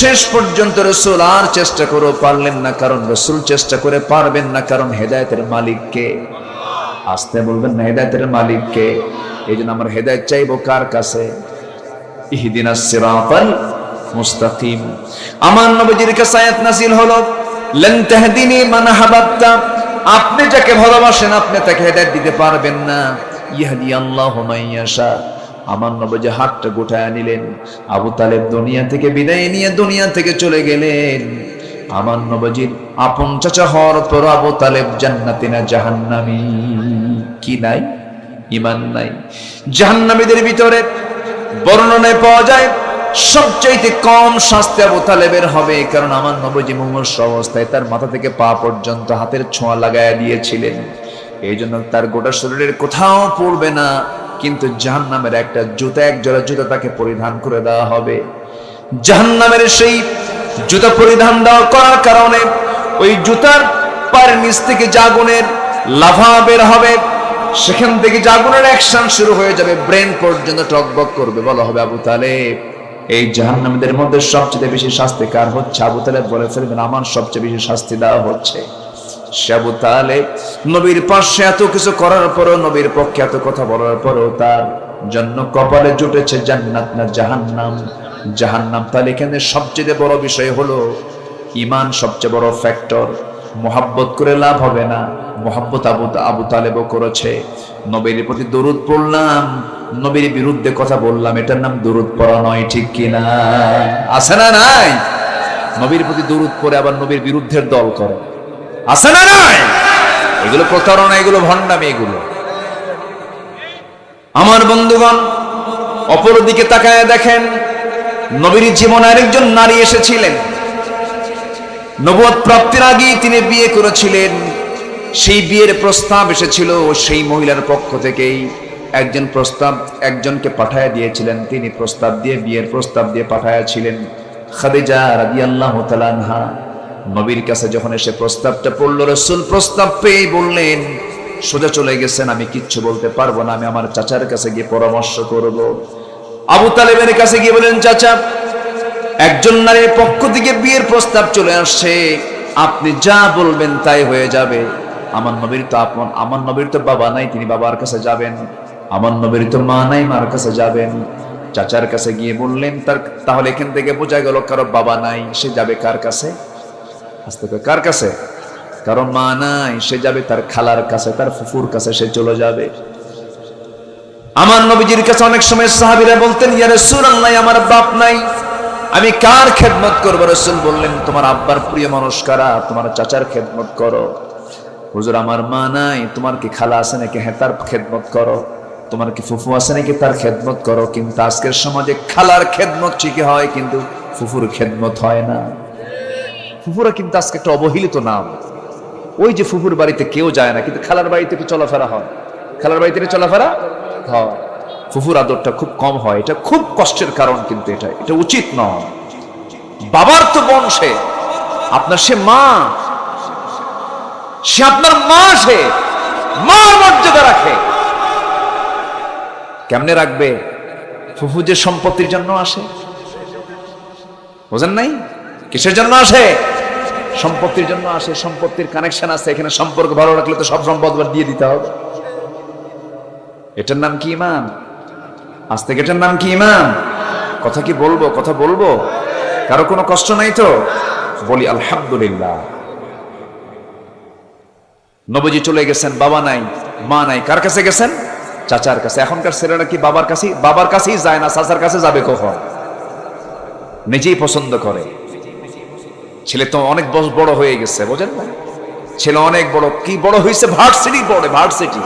শেষ পর্যন্ত রাসূল আর চেষ্টা করে পারলেন না, কারণ রাসূল চেষ্টা করে পারবেন না, কারণ হেদায়েতের মালিককে। আসতে বলবেন না, হেদায়েতের মালিককে। এই জন্য আমরা হেদায়েত চাইবো কার কাছে? ইহদিনাস সিরাতাল মুস্তাকিম। আমার নবীজির কাছে আয়াত নাযিল হলো, লান তাহদিনি মান হাবাবতা, আপনি যাকে ভালোবাসেন আপনি তাকে হেদায়েত দিতে পারবেন না। ইয়াহদি আল্লাহু মান ইয়াশা। আমার নবীজি হাতটা গোটায় নিলেন। আবু তালেব দুনিয়া থেকে বিদায় নিয়ে দুনিয়া থেকে চলে গেলেন। আমার নবীজির আপন চাচা হওয়ার পর আবু তালেব জান্নাতি না জাহান্নামী? কি নাই? ঈমান নাই। জাহান্নামীদের ভিতরে বর্ণনায় পাওয়া যায় সবচাইতে কম শাস্তি আবু তালেবের হবে, কারণ আমার নবীজি মুমূর্ষ অবস্থায় তার মাথা থেকে পা পর্যন্ত হাতের ছোঁয়া লাগায়া দিয়েছিলেন। এই জন্য তার গোটা শরীরের কোথাও পড়বে না, কিন্তু জাহান্নামের একটা জুতা, এক জোড়া জুতা তাকে পরিধান করে দেওয়া হবে। জাহান্নামের সেই জুতা পরিধান দেওয়া করার কারণে ওই জুতার পায়ের নিচ থেকে আগুনের লাভা বের হবে, সেখান থেকে আগুনের অ্যাকশন শুরু হয়ে যাবে, ব্রেন পর্যন্ত টকবক করবে। বলা হবে, আবু তালেব এই জাহান্নামীদের মধ্যে সবচেয়ে বেশি শাস্তি কার হচ্ছে? আবু তালেব বলে ফেলবেন, আমার সবচেয়ে বেশি শাস্তি দেওয়া হচ্ছে। সে আবু তালেব নবীর পাশে এত কিছু করার পরও, নবীর পক্ষে এত কথা বলার পরও তার জন্য কপালে জুটেছে জান্নাত না জাহান্নাম। জাহান্নাম। তাহলে এখানে সবচেয়ে বড় বিষয় হলো ঈমান সবচেয়ে বড় ফ্যাক্টর। মোহাব্বত করে লাভ হবে না। মোহাব্বত আবু তালেবও করেছে। নবীর প্রতি দরুদ পড়লাম, নবীর বিরুদ্ধে কথা বললাম, এটার নাম দরুদ পড়া নয়, ঠিক কিনা? আছে না নাই? নবীর প্রতি দরুদ পড়ে আবার নবীর বিরুদ্ধের দল করে, আছে না নাই? এগুলো প্রতারণা, এগুলো ভণ্ডামি। এগুলো আমার বন্ধুগণ, অপরদিকে তাকায় দেখেন, নবীর জীবনে আরেকজন নারী এসেছিলেন। নবুয়ত প্রাপ্তির আগেই তিনি বিয়ে করেছিলেন। সেই বিয়ের প্রস্তাব এসেছিল সেই মহিলার পক্ষ থেকেই। একজনকে পাঠায় দিয়েছিলেন, তিনি প্রস্তাব দিয়ে, বিয়ের প্রস্তাব দিয়ে পাঠায়াছিলেন খাদিজা রাদিয়াল্লাহু তাআলা আনহা। নবীর কাছে যখন এসে প্রস্তাবটা পড়ল, রাসূল প্রস্তাব পেয়ে বললেন, সোজা চলে গেছেন, আমি কিচ্ছু বলতে পারবো না, আমি আমার চাচার কাছে গিয়ে পরামর্শ করব। আবু তালেবের কাছে গিয়ে বলেন, চাচা, একজন নারীর পক্ষ থেকে বিয়ের প্রস্তাব চলে আসছে, আপনি যা বলবেন তাই হয়ে যাবে। আমার নবীর তো বাবা নাই, তিনি বাবার কাছে যাবেন। আমার নবীর তো মা নাই, মার কাছে যাবেন। চাচার কাছে গিয়ে বললেন, তাহলে এখান থেকে বোঝা গেল কারো বাবা নাই, সে যাবে কার কাছে? আস্তে করে, কার কাছে? কারো মা নাই, সে যাবে তার খালার কাছে, তার ফুফুর কাছে সে চলে যাবে। আমার নবীজির কাছে অনেক সময় সাহাবীরা বলতেন, ইয়া রাসূলুল্লাহ, আমার বাপ নাই, আমি কার খেদমত করব? রাসূল বললেন, তোমার আব্বার প্রিয় মানুষ কারা? তোমার চাচার খেদমত করো। হুজুর, আমার মা নাই, তোমার কি খালা আছে নাকি? হ্যাঁ, তার খেদমত করো। তোমার কি ফুফু আছে নাকি? তার খেদমত করো। কিন্তু আজকের সমাজে খালার খেদমত ঠিকই হয়, কিন্তু ফুফুর খেদমত হয় না। ফুফুরা কিন্তু আজকে একটা অবহেলিত নাম। ওই যে ফুফুর বাড়িতে কেউ যায় না, কিন্তু খালার বাড়িতে কি চলাফেরা হয়? খালার বাড়িতে চলাফেরা হয়। ফুফুর আদরটা খুব কম হয়। এটা খুব কষ্টের কারণ, কিন্তু এটা উচিত নয়। বাবার তো বোন, সে আপনার, সে মা, সে আপনার মা, সে মার মর্যাদা রাখে। কেমনে রাখবে? ফুফু যে সম্পত্তির জন্য আসে, বোঝেন নাই? কিসের জন্য আসে? সম্পত্তির জন্য আসে। সম্পত্তির কানেকশন আছে এখানে। সম্পর্ক ভালো রাখলে তো সব সম্পদ দিয়ে দিতে হবে। এটার নাম কি ঈমান? আজ থেকে এটার নাম কি ঈমান? কথা কি বলবো? কথা বলবো? কারো কোনো কষ্ট নাই তো? বলি আলহামদুলিল্লাহ। নবীজি চলে গেছেন, বাবা নাই, মা নাই, কার কাছে গেছেন? চাচার কাছে। এখনকার ছেলেরা কি বাবার কাছেই যায় না, চাচার কাছে যাবে কখন? নিজেই পছন্দ করে। ছেলে তো অনেক বড় হয়ে গেছে, বোঝেন না? ছেলে অনেক বড়, কি বড় হয়েছে? ভার্সিটি পড়ে, ভার্সিটি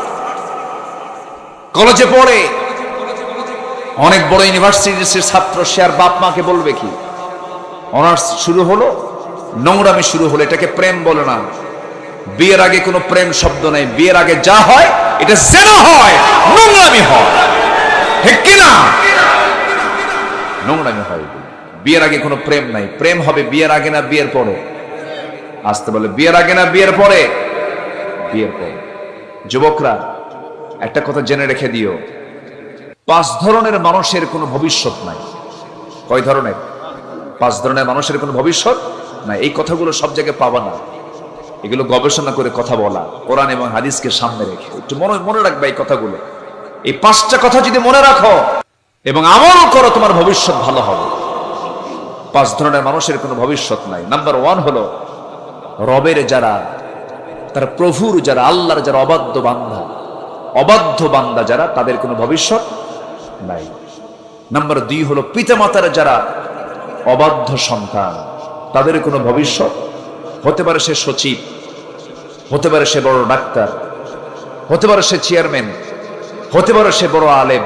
কলেজে পড়ে, অনেক বড় ইউনিভার্সিটির ছাত্র। সে আর বাপ মাকে বলবে কি? অনার্স শুরু হলো, নোংরামি শুরু হলো। এটাকে প্রেম বলে না। বিয়ের আগে কোনো প্রেম শব্দ নাই। বিয়ের আগে যা হয় এটা জেনা হয়, নোংরামি হয়, ঠিক কিনা? নোংরামি হয়। বিয়ের আগে কোনো প্রেম নাই। প্রেম হবে বিয়ের আগে না বিয়ের পরে? আসতে বলে, বিয়ের আগে না বিয়ের পরে? বিয়ের পরে। যুবকরা, একটা কথা জেনে রেখে দিও, 5 ধরনের মানুষের কোনো ভবিষ্যৎ নাই। কয় ধরনের? 5 ধরনের মানুষের কোনো ভবিষ্যৎ নাই। এই কথাগুলো সব জায়গায় পাবা না। এগুলো গবেষণা করে কথা বলা, কোরআন এবং হাদিসকে সামনে রেখে। একটু মনে রাখবে এই কথাগুলো। এই 5টা কথা যদি মনে রাখো এবং আমল করো, তোমার ভবিষ্যৎ ভালো হবে। 5 ধরনের মানুষের কোনো ভবিষ্যৎ নাই। নাম্বার 1 হলো রবের যারা, তার প্রভুর যারা, আল্লাহর যারা অবাধ্য বান্দা যারা, তাদের কোনো ভবিষ্যৎ নাই। নাম্বার 2 হলো পিতামাতার যারা অবাধ্য সন্তান, তাদের কোনো ভবিষ্যৎ। হতে পারে সে সচিব, হতে পারে সে বড় ডাক্তার, হতে পারে সে চেয়ারম্যান, হতে পারে সে বড় আলেম,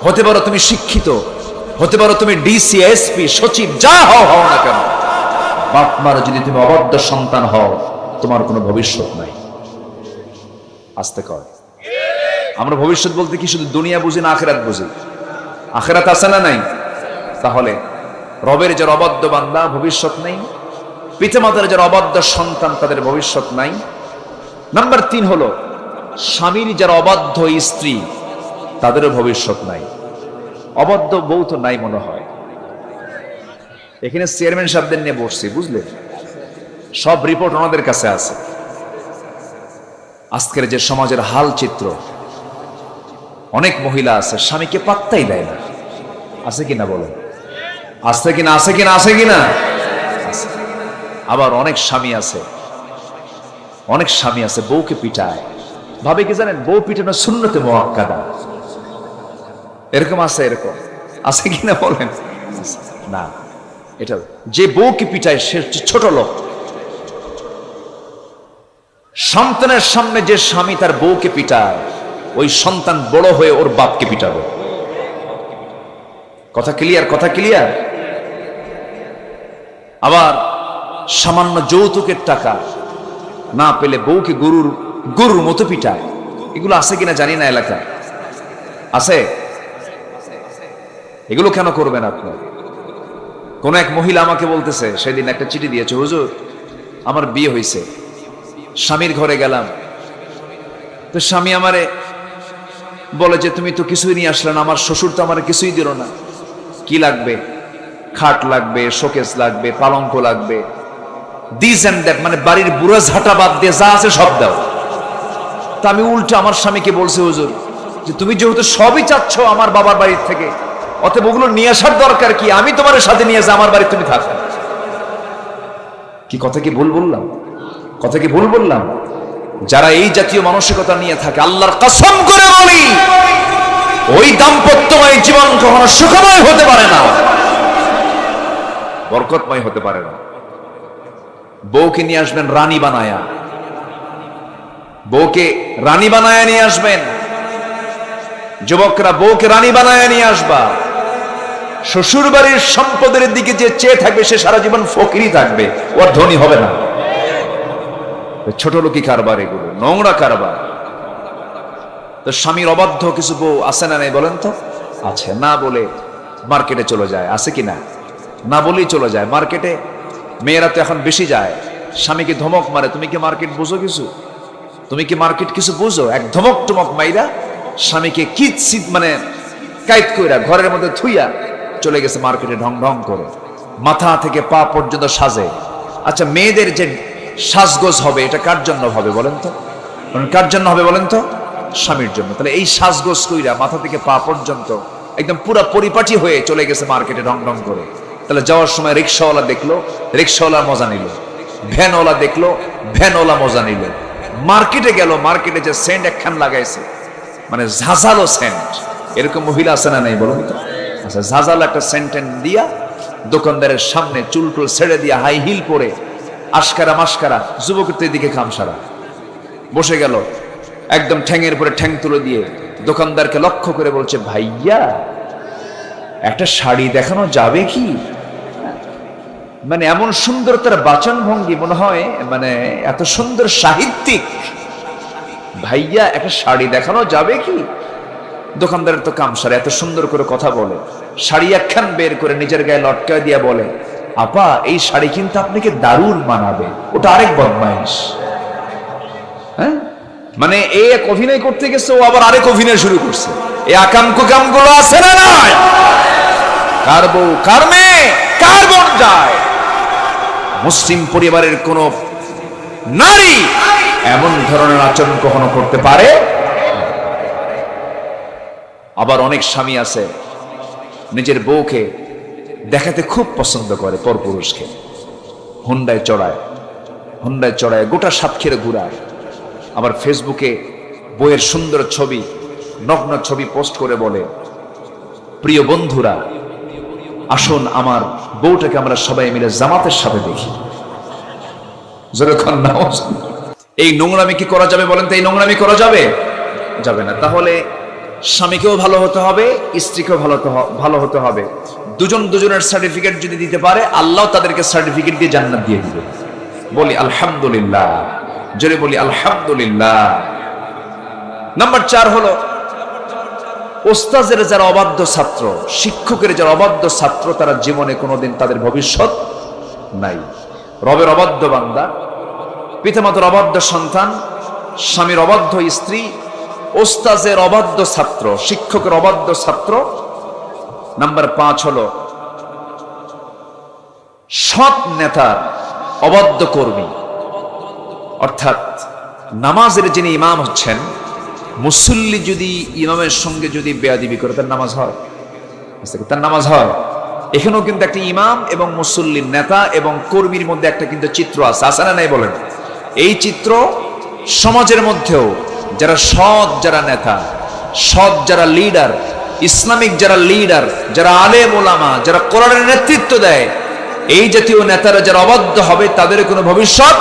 হতে পারো তুমি শিক্ষিত, হতে পারো তুমি ডিসি, এসপি, সচিব, যা হও না কেন, বাপ মার যদি তুমি অবাধ্য সন্তান হও, তোমার কোনো ভবিষ্যৎ নাই। আস্তে কর। আমরা ভবিষ্যৎ বলতে কি শুধু দুনিয়া বুঝি না আখিরাত বুঝি? আখিরাত আছে না নাই? তাহলে রবের যারা অবাধ্য বান্দা, ভবিষ্যৎ নেই। পিতামাতার যারা অবাধ্য সন্তান, তাদের ভবিষ্যৎ নাই। নাম্বার 3 হলো স্বামীর যারা অবাধ্য স্ত্রী, তাদেরও ভবিষ্যৎ নাই। অবাধ্য বউ তো নাই মনে হয়, এখানে চেয়ারম্যান সাহেবদের নিয়ে বসছি, বুঝলে, সব রিপোর্ট ওনাদের কাছে আছে। আজকের যে সমাজের হাল চিত্র, অনেক মহিলা আছে স্বামীকে পাত্তাই দেয় না। আছে কিনা বলেন? আছে কিনা? আছে কিনা? আছে কিনা? আবার অনেক স্বামী আছে বউকে পিটায়, ভাবে কি জানেন বউ পিটানো সুন্নতে মুআক্কাদা। এরকম আছে কিনা বলেন? না, এটা যে বউকে পিটায় সে ছোট লোক। সন্তানের সামনে যে স্বামী তার বউকে পিটায়, ওই সন্তান বড় হয়ে ওর বাপকে পিটাবে। কথা ক্লিয়ার? কথা ক্লিয়ার? আবার সামান্য যৌতুকের টাকা না পেলে বউকে গরুর মতো পিটায়। এগুলো আছে কিনা জানি না, এলাকায় আছে। এগুলো কেন করবেন আপনি? কোন এক মহিলা আমাকে বলতেছে, সেদিন একটা চিঠি দিয়েছে, হুজুর আমার বিয়ে হয়েছে, স্বামীর ঘরে গেলাম, তো স্বামী আমারে বলে যে তুমি তো কিছুই নিয়ে আসলে না, আমার শ্বশুর তো আমার কিছুই দিল না। কি লাগবে? খাট লাগবে, শোকেস লাগবে, পালঙ্ক লাগবে, দিস এন্ড দ্যাট, মানে বাড়ির বুড়া ঝাঁটা বাদ দিয়ে যা আছে সব দাও। তা আমি উল্টো আমার স্বামীকে বলছি, হুজুর যে তুমি যেহেতু সবই চাচ্ছ আমার বাবার বাড়ির থেকে, অতএব ওগুলো নিয়ে আসার দরকার কি? আমি তোমার সাথে নিয়ে যা, আমার বাড়ি তুমি থাকো। কি কথা কি ভুল বললাম? কথা কি ভুল বললাম? যারা এই জাতীয় মানসিকতা নিয়ে থাকে, আল্লাহর কসম করে বলি, ওই দাম্পত্যময় জীবন কখনো সুখময় হতে পারে না, বরকতময় হতে পারে না। বউকে নিয়ে আসবেন রানী বানায়া, বউকে রানী বানায়া নিয়ে আসবেন। যুবকরা বউকে রানী বানায়া নিয়ে আসবা। শ্বশুর বাড়ির সম্পদের দিকে যে চেয়ে থাকবে সে সারা জীবন ফকিরই থাকবে, ওর ধনী হবে না। ছোট লোকি কারবার, এগুলো নোংরা কারবার। তো স্বামীর অবাধ্য কিছু বউ আছে না নাই বলেন তো? আছে। না বলে মার্কেটে চলে যায়, আছে কি না? না বলেই চলে যায় মার্কেটে। মেয়েরা তো এখন বেশি যায়, স্বামীকে ধমক মারে, তুমি কি মার্কেট বুঝো কিছু? তুমি কি মার্কেট কিছু বুঝো? এক ধমক টমক মাইরা স্বামীকে মানে কাইত কইরা ঘরের মধ্যে থুইয়া চলে গেছে মার্কেটে ঢং ঢং করে, মাথা থেকে পা পর্যন্ত সাজে। আচ্ছা, মেয়েদের যে সাজগোজ হবে এটা কার জন্য হবে বলেন তো? কার জন্য হবে বলেন তো? স্বামীর জন্য। তাহলে এই সাজগোজ কইরা মাথা থেকে পা পর্যন্ত একদম পুরা পরিপাটি হয়ে চলে গেছে মার্কেটে ঢং ঢং করে। তাহলে যাওয়ার সময় রিক্সাওয়ালা দেখলো, রিক্সাওয়ালা মজা নিল, ভ্যানওয়ালা দেখলো, ভ্যানওয়ালা মজা নিল। মার্কেটে গেল, মার্কেটে যে সেন্ট একখান লাগাইছে, মানে ঝাঁঝালো সেন্ট, এরকম মহিলা আছে না নাই বলুন তো? আচ্ছা, ঝাঁঝালো একটা সেন্টেন দিয়া দোকানদারের সামনে চুল টুল ছেড়ে দিয়া হাই হিল পরে আশকারা মাস্কারা যুবকের দিকে খামসারা বসে গেল, একদম ঠ্যাঙের পরে ঠ্যাং তুলে দিয়ে দোকানদারকে লক্ষ্য করে বলছে, ভাইয়া একটা শাড়ি দেখানো যাবে কি? মানে এমন সুন্দর তার বাচন ভঙ্গি, মনে হয় মানে এত সুন্দর সাহিত্যিক। ভাইয়া একটা শাড়ি দেখানো যাবে কি? দোকানদারের তো কামসারা, এত সুন্দর করে কথা বলে, শাড়ি একখান বের করে নিজের গায়ে লটকায় দিয়া বলে, আপা এই শাড়ি কিন্তু আপনাকে দারুণ মানাবে। ওটা আরেক বদমাইশ। হ্যাঁ, মানে এই এক অভিনয় করতে গেছে, ও আবার আরেক অভিনয় শুরু করছে। এই আকাম কুকাম গুলো আছে না নাই? কার বউ, কার মেয়ে, কার বোন যায়? মুসলিম পরিবারের কোন নারী এমন ধরনের আচরণ কখনো করতে পারে? আবার অনেক স্বামী আছে নিজের বউকে দেখাতে খুব পছন্দ করে, পরপুরুষকে হুন্ডায় চড়ায় গোটা সাতক্ষীরা ঘুরায়। আবার ফেসবুকে বইয়ের সুন্দর ছবি, নগ্ন ছবি পোস্ট করে বলে, প্রিয় বন্ধুরা আসুন আমার বউটাকে আমরা সবাই মিলে জামাতের সাথে দেখি। যখন নামাজ, এই নোংরামি কি করা যাবে বলেন তো? এই নোংরামি করা যাবে? যাবে না। তাহলে স্বামীকেও ভালো হতে হবে, স্ত্রীকেও ভালো হতে হবে। দুজন দুজনের সার্টিফিকেট যদি দিতে পারে, আল্লাহ তাদেরকে সার্টিফিকেট দিয়ে জান্নাত দিয়ে দিবে। বলি আলহামদুলিল্লাহ, জোরে বলি আলহামদুলিল্লাহ। নাম্বার 4 হলো ওস্তাদের যারা অবাধ্য ছাত্র, শিক্ষকের যারা অবাধ্য ছাত্র, তারা জীবনে কোনোদিন তাদের ভবিষ্যৎ নাই। রবের অবাধ্য বান্দা, পিতামাতার অবাধ্য সন্তান, স্বামীর অবাধ্য স্ত্রী, ওস্তাদের অবাধ্য ছাত্র, শিক্ষকের অবাধ্য ছাত্র। নাম্বার 5 হলো সৎ নেতার অবাধ্য কর্মী, অর্থাৎ নামাজের যিনি ইমাম হচ্ছেন, মুসল্লি যদি ইমামের সঙ্গে যদি বেয়াদবি করে তার নামাজ হয়? তার নামাজ হয়? এখানেও কিন্তু একটা ইমাম এবং মুসল্লির, নেতা এবং কর্মীর মধ্যে একটা কিন্তু চিত্র আছে না নাই বলেন? এই চিত্র সমাজের মধ্যেও যারা সৎ, যারা নেতা, সৎ যারা লিডার, ইসলামিক যারা লিডার, যারা আলেম ওলামা, যারা কোরআনের নেতৃত্ব দেয়, এই জাতীয় নেতারা যারা অবাধ্য হবে তাদের কোনো ভবিষ্যৎ